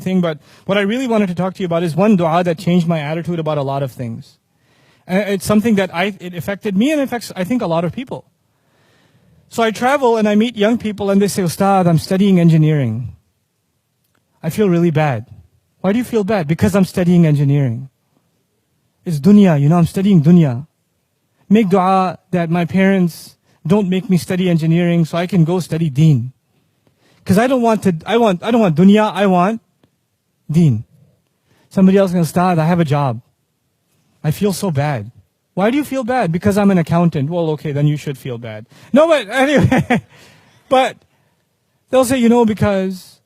thing, but what I really wanted to talk to you about is one dua that changed my attitude about a lot of things. And it's something that it affected me and affects, I think, a lot of people. So I travel and I meet young people and they say, Ustadh, I'm studying engineering. I feel really bad. Why do you feel bad? Because I'm studying engineering. It's dunya, I'm studying dunya. Make dua that my parents don't make me study engineering so I can go study deen. Because I don't want dunya, I want deen. Somebody else can Ustadh, I have a job. I feel so bad. Why do you feel bad? Because I'm an accountant. Well, okay, then you should feel bad. No, but anyway, but they'll say, because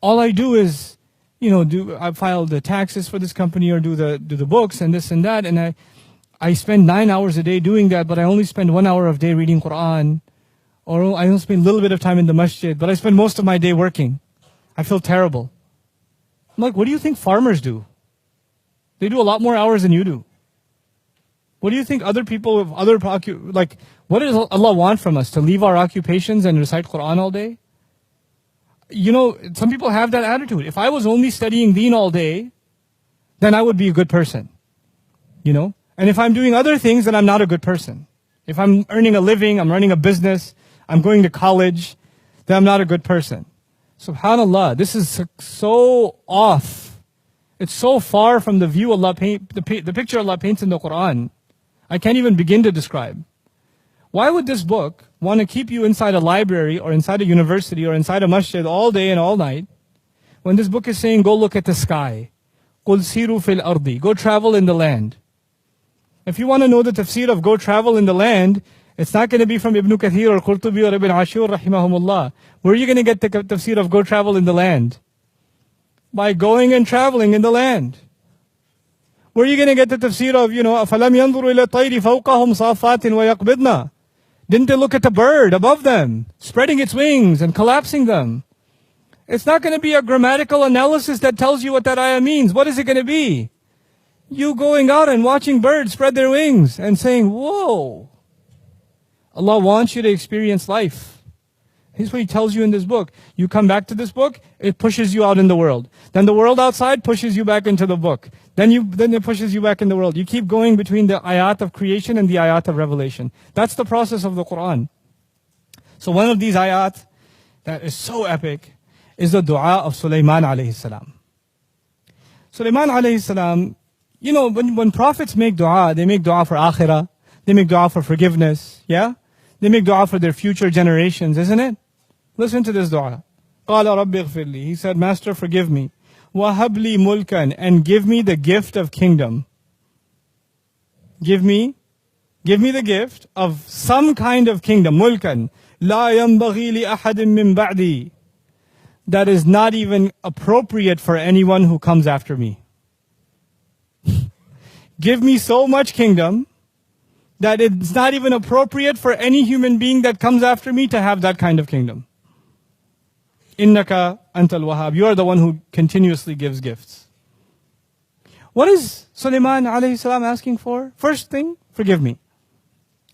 all I do is, I file the taxes for this company or do the books and this and that, and I spend 9 hours a day doing that, but I only spend 1 hour of day reading Quran, or I only spend a little bit of time in the masjid, but I spend most of my day working. I feel terrible. I'm like, what do you think farmers do? They do a lot more hours than you do. What do you think other people with other what does Allah want from us? To leave our occupations and recite Quran all day? Some people have that attitude. If I was only studying deen all day, then I would be a good person. And if I'm doing other things, then I'm not a good person. If I'm earning a living, I'm running a business, I'm going to college, then I'm not a good person. SubhanAllah, this is so off. It's so far from the view Allah the picture Allah paints in the Quran. I can't even begin to describe. Why would this book want to keep you inside a library or inside a university or inside a masjid all day and all night when this book is saying, go look at the sky. قُلْ سِيرُوا فِي الْأَرْضِ. Go travel in the land. If you want to know the tafsir of go travel in the land, it's not going to be from Ibn Kathir or Qurtubi or Ibn Ashur rahimahumullah. Where are you going to get the tafsir of go travel in the land? By going and traveling in the land. Where are you going to get the tafsir of, أَفَلَمْ يَنْظُرُوا إِلَى الطَّيْرِ فَوْقَهُمْ صَافَّاتٍ وَيَقْبِضْنَا. Didn't they look at the bird above them, spreading its wings and collapsing them? It's not going to be a grammatical analysis that tells you what that ayah means. What is it going to be? You going out and watching birds spread their wings and saying, whoa. Allah wants you to experience life. Here's what He tells you in this book. You come back to this book, it pushes you out in the world. Then the world outside pushes you back into the book. Then it pushes you back in the world. You keep going between the ayat of creation and the ayat of revelation. That's the process of the Quran. So one of these ayat that is so epic is the dua of Sulaiman alayhi salam. Sulaiman alayhi salam, when prophets make dua, they make dua for akhirah, they make dua for forgiveness, yeah? They make dua for their future generations, isn't it? Listen to this dua. قَالَ رَبِّ اغْفِرْ لِي. He said, Master, forgive me. وَهَبْ لِي مُلْكًا. And give me the gift of kingdom. Give me the gift of some kind of kingdom. مُلْكًا. لَا يَنْبَغِي لِأَحَدٍ مِّن بَعْدِي. That is not even appropriate for anyone who comes after me. Give me so much kingdom that it's not even appropriate for any human being that comes after me to have that kind of kingdom. Innaka antal wahhab. You are the one who continuously gives gifts. What is Sulaiman alayhi salam asking for? First thing, forgive me.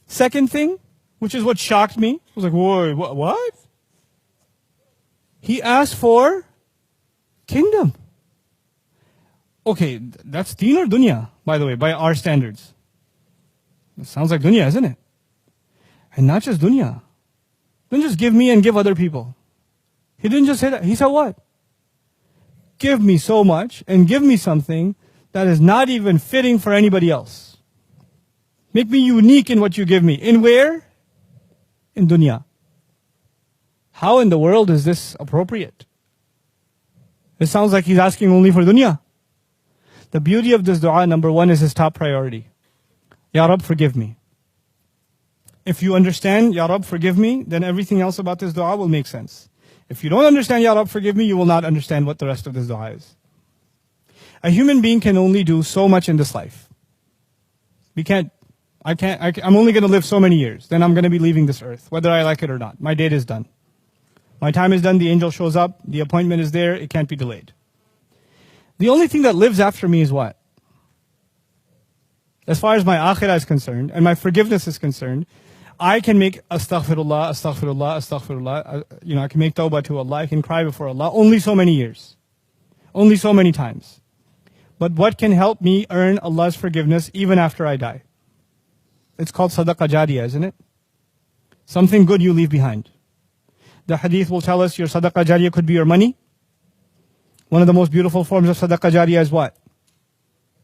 Second thing, which is what shocked me, I was like, whoa, what? He asked for kingdom. Okay, that's deen or dunya, by the way, by our standards. It sounds like dunya, isn't it? And not just dunya. Don't just give me and give other people. He didn't just say that. He said what? Give me so much and give me something that is not even fitting for anybody else. Make me unique in what you give me. In where? In dunya. How in the world is this appropriate? It sounds like he's asking only for dunya. The beauty of this dua, number one, is his top priority. Ya Rab, forgive me. If you understand, Ya Rab, forgive me, then everything else about this dua will make sense. If you don't understand, Ya Rab, forgive me, you will not understand what the rest of this dua is. A human being can only do so much in this life. I'm only going to live so many years. Then I'm going to be leaving this earth, whether I like it or not. My date is done. My time is done, the angel shows up, the appointment is there, it can't be delayed. The only thing that lives after me is what? As far as my akhirah is concerned, and my forgiveness is concerned, I can make astaghfirullah, astaghfirullah, astaghfirullah. I can make tawbah to Allah, I can cry before Allah, only so many years. Only so many times. But what can help me earn Allah's forgiveness even after I die? It's called sadaqah jariyah, isn't it? Something good you leave behind. The hadith will tell us your sadaqah jariyah could be your money. One of the most beautiful forms of sadaqah jariyah is what?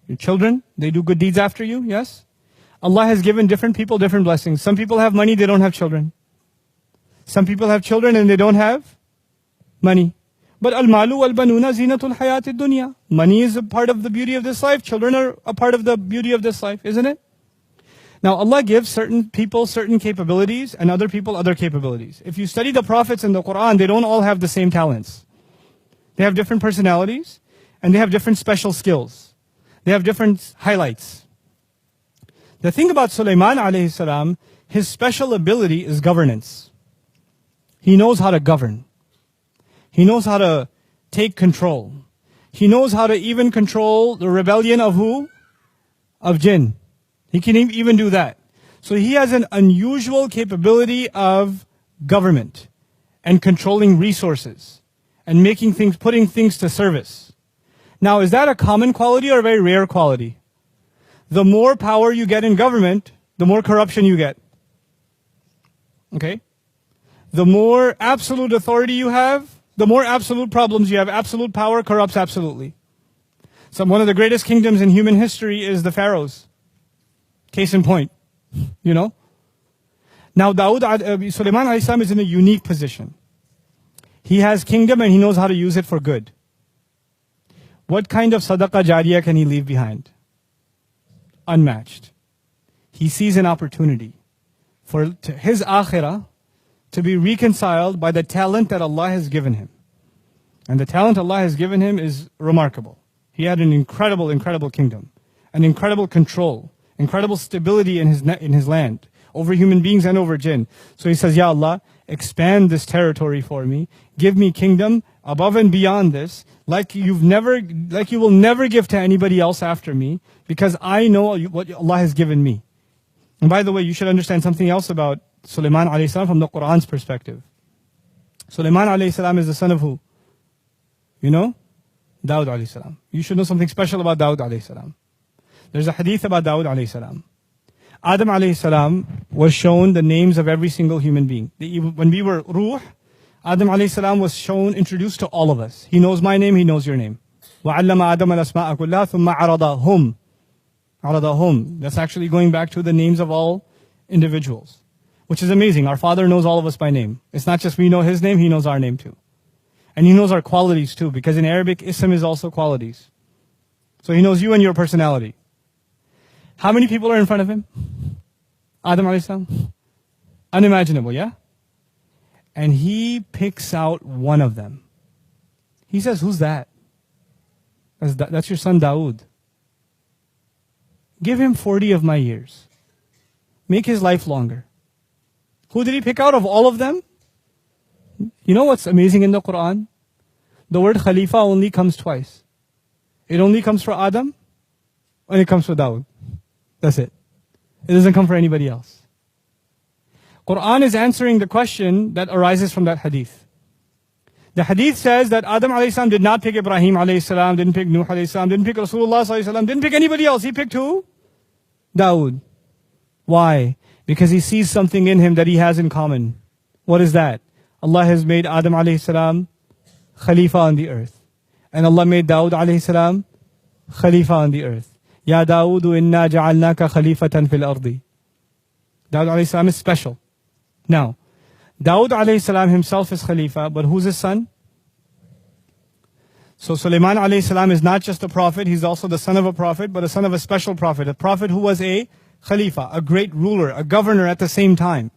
Your children, they do good deeds after you, yes? Allah has given different people different blessings. Some people have money, they don't have children. Some people have children and they don't have money. But al-malu wal-banuna zinatul hayatid dunya. Money is a part of the beauty of this life. Children are a part of the beauty of this life, isn't it? Now Allah gives certain people certain capabilities and other people other capabilities. If you study the prophets in the Quran, they don't all have the same talents. They have different personalities and they have different special skills. They have different highlights. The thing about Sulaiman alayhi salam, his special ability is governance. He knows how to govern. He knows how to take control. He knows how to even control the rebellion of who? Of jinn. He can even do that. So he has an unusual capability of government and controlling resources and making things, putting things to service. Now, is that a common quality or a very rare quality? The more power you get in government, the more corruption you get. Okay? The more absolute authority you have, the more absolute problems you have. Absolute power corrupts absolutely. So one of the greatest kingdoms in human history is the pharaohs. Case in point, you know. Now Sulaiman alayhi salam is in a unique position. He has kingdom and he knows how to use it for good. What kind of sadaqah jariyah can he leave behind? Unmatched. He sees an opportunity for his akhirah to be reconciled by the talent that Allah has given him. And the talent Allah has given him is remarkable. He had an incredible, incredible kingdom, an incredible control, incredible stability in his land, over human beings and over jinn. So he says, Ya Allah, expand this territory for me, give me kingdom above and beyond this, like you will never give to anybody else after me, because I know what Allah has given me. And by the way, you should understand something else about Sulaiman alayhi salam from the Quran's perspective. Sulaiman alayhi salam is the son of who? You know? Dawud alayhi salam. You should know something special about Dawud alayhi salam. There's a hadith about Dawud alayhi salam. Adam alayhi salam was shown the names of every single human being. When we were ruh, Adam alayhi salam was introduced to all of us. He knows my name, he knows your name. وَعَلَّمَ آدَمَ الْأَسْمَاءَ كُلَّهَا ثُمَّ عَرَضَهُمْ. That's actually going back to the names of all individuals. Which is amazing. Our Father knows all of us by name. It's not just we know His name, He knows our name too. And He knows our qualities too, because in Arabic, ism is also qualities. So He knows you and your personality. How many people are in front of Him? Adam alayhi salam? Unimaginable, yeah? And He picks out one of them. He says, who's that? That's your son Dawood. Give him 40 of my years. Make his life longer. Who did He pick out of all of them? You know what's amazing in the Quran? The word Khalifa only comes twice. It only comes for Adam, and it comes for Dawood. That's it. It doesn't come for anybody else. Quran is answering the question that arises from that hadith. The hadith says that Adam alayhi salam did not pick Ibrahim alayhi salam, didn't pick Nuh alayhi salam, didn't pick Rasulullah sallallahu alayhi wasallam, didn't pick anybody else. He picked who? Dawood. Why? Because he sees something in him that he has in common. What is that? Allah has made Adam alayhi salam Khalifa on the earth. And Allah made Dawood alayhi salam Khalifa on the earth. Ya Dawudu inna ja'alnaka khalifatan fil ardi. Dawood alayhi salam is special. Now, Dawood alayhi salam himself is Khalifa, but who's his son? So Sulaiman alayhi salam is not just a prophet, he's also the son of a prophet, but a son of a special prophet. A prophet who was a Khalifa, a great ruler, a governor at the same time.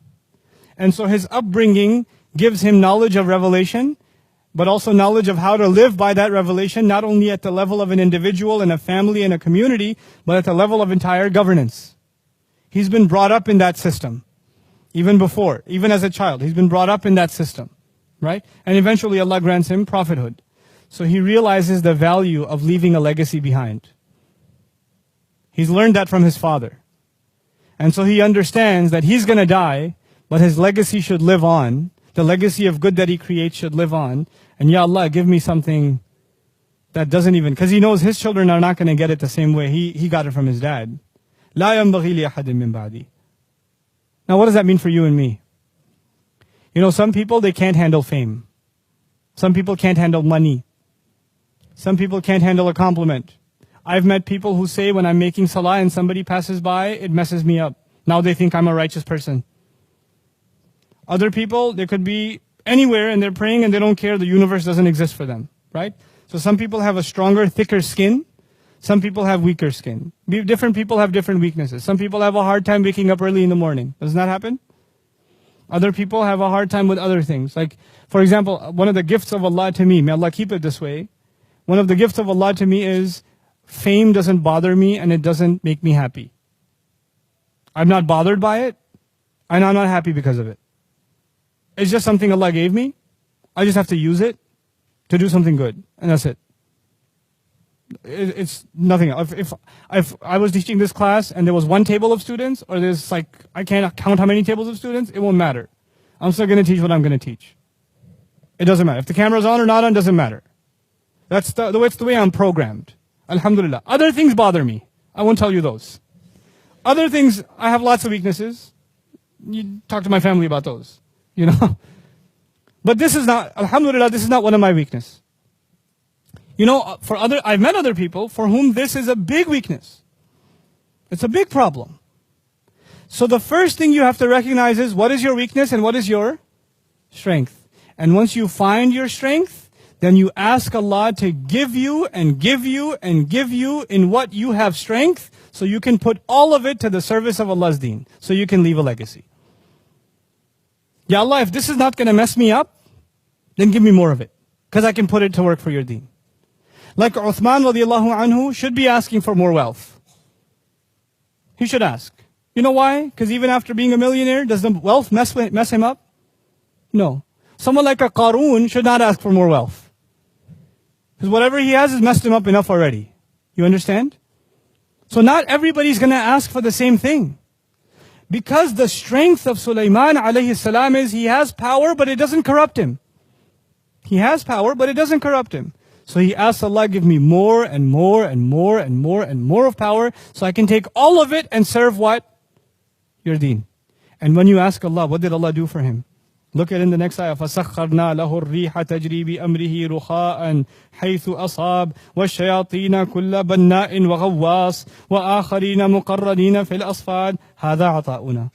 And so his upbringing gives him knowledge of revelation, but also knowledge of how to live by that revelation, not only at the level of an individual and a family and a community, but at the level of entire governance. He's been brought up in that system. Even before, even as a child, he's been brought up in that system, right? And eventually Allah grants him prophethood. So he realizes the value of leaving a legacy behind. He's learned that from his father. And so he understands that he's going to die, but his legacy should live on. The legacy of good that he creates should live on. And Ya Allah, give me something that doesn't even, because he knows his children are not going to get it the same way he got it from his dad. لا ينبغي لأحد من بعدي. Now what does that mean for you and me? You know, some people, they can't handle fame. Some people can't handle money. Some people can't handle a compliment. I've met people who say when I'm making salah and somebody passes by, it messes me up. Now they think I'm a righteous person. Other people, they could be anywhere and they're praying and they don't care, the universe doesn't exist for them, right? So some people have a stronger, thicker skin. Some people have weaker skin. Different people have different weaknesses. Some people have a hard time waking up early in the morning. Doesn't that happen? Other people have a hard time with other things. Like, for example, one of the gifts of Allah to me, may Allah keep it this way, one of the gifts of Allah to me is fame doesn't bother me and it doesn't make me happy. I'm not bothered by it and I'm not happy because of it. It's just something Allah gave me. I just have to use it to do something good, and that's it. It's nothing else. If I was teaching this class and there was one table of students, or there's like, I can't count how many tables of students, it won't matter. I'm still going to teach what I'm going to teach. It doesn't matter. If the camera's on or not on, doesn't matter. That's the way I'm programmed. Alhamdulillah. Other things bother me. I won't tell you those. Other things, I have lots of weaknesses. You talk to my family about those. You know? But this is not, alhamdulillah, this is not one of my weaknesses. You know, I've met other people for whom this is a big weakness. It's a big problem. So the first thing you have to recognize is what is your weakness and what is your strength. And once you find your strength, then you ask Allah to give you and give you and give you in what you have strength, so you can put all of it to the service of Allah's deen, so you can leave a legacy. Ya Allah, if this is not going to mess me up, then give me more of it, because I can put it to work for your deen. Like Uthman radiallahu anhu should be asking for more wealth. He should ask. You know why? Because even after being a millionaire, does the wealth mess him up? No. Someone like a Qarun should not ask for more wealth. Because whatever he has messed him up enough already. You understand? So not everybody's going to ask for the same thing. Because the strength of Sulaiman alayhi salam is he has power, but it doesn't corrupt him. He has power, but it doesn't corrupt him. So he asks Allah, give me more and more and more and more and more of power, so I can take all of it and serve what? Your deen. And when you ask Allah, what did Allah do for him? Look at in the next ayah, فَسَخَّرْنَا لَهُ الرِّيحَ تَجْرِي بِأَمْرِهِ رُخَاءً حَيْثُ أَصَابَ وَالشَّيَاطِينَ كُلَّ بَنَّاءٍ وَغَوَّاصٍ وَآخَرِينَ مُقَرَّنِينَ فِي الْأَصْفَادِ هَذَا عَطَاؤُنَا.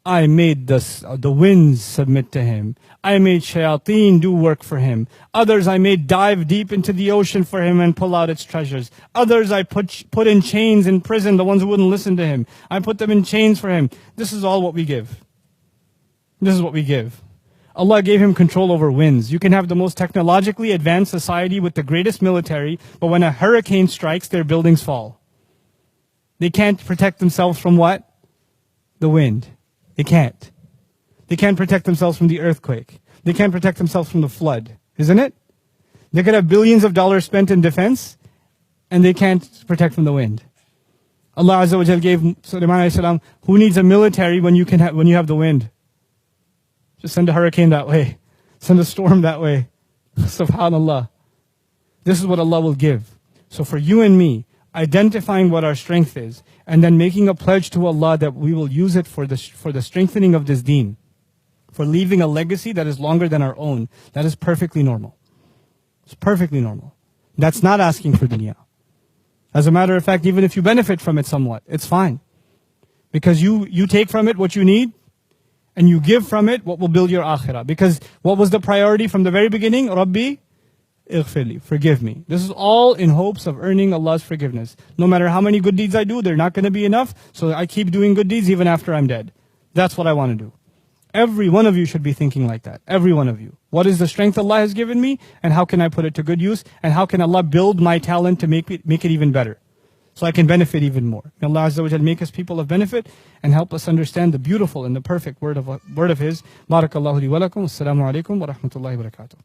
I made the winds submit to him. I made shayateen do work for him. Others I made dive deep into the ocean for him and pull out its treasures. Others I put in chains in prison, the ones who wouldn't listen to him. I put them in chains for him. This is all what we give. This is what we give. Allah gave him control over winds. You can have the most technologically advanced society with the greatest military, but when a hurricane strikes, their buildings fall. They can't protect themselves from what? The wind. They can't. They can't protect themselves from the earthquake. They can't protect themselves from the flood. Isn't it? They could have billions of dollars spent in defense, and they can't protect from the wind. Allah Azza wa Jal gave Sulaiman alayhi salam, who needs a military when you have the wind? Just send a hurricane that way. Send a storm that way. Subhanallah. This is what Allah will give. So for you and me, identifying what our strength is, and then making a pledge to Allah that we will use it for the strengthening of this deen, for leaving a legacy that is longer than our own, that is perfectly normal. It's perfectly normal. That's not asking for dunya. As a matter of fact, even if you benefit from it somewhat, it's fine. Because you take from it what you need, and you give from it what will build your akhirah. Because what was the priority from the very beginning? Rabbi, ighfirli, forgive me. This is all in hopes of earning Allah's forgiveness. No matter how many good deeds I do, they're not going to be enough, so I keep doing good deeds even after I'm dead. That's what I want to do. Every one of you should be thinking like that. Every one of you. What is the strength Allah has given me, and how can I put it to good use, and how can Allah build my talent to make it even better, so I can benefit even more. May Allah Azza wa Jal make us people of benefit and help us understand the beautiful and the perfect word of His. Barakallahu li wa lakum. Assalamu alaikum wa rahmatullahi wa barakatuh.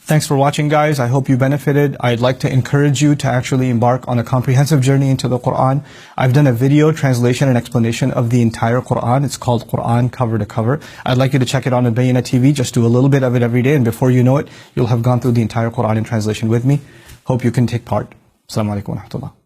Thanks for watching, guys. I hope you benefited. I'd like to encourage you to actually embark on a comprehensive journey into the Quran. I've done a video translation and explanation of the entire Quran. It's called Quran Cover to Cover. I'd like you to check it on Bayyinah TV. Just do a little bit of it every day, and before you know it, you'll have gone through the entire Quran in translation with me. Hope you can take part. Assalamu alaikum wa rahmatullah.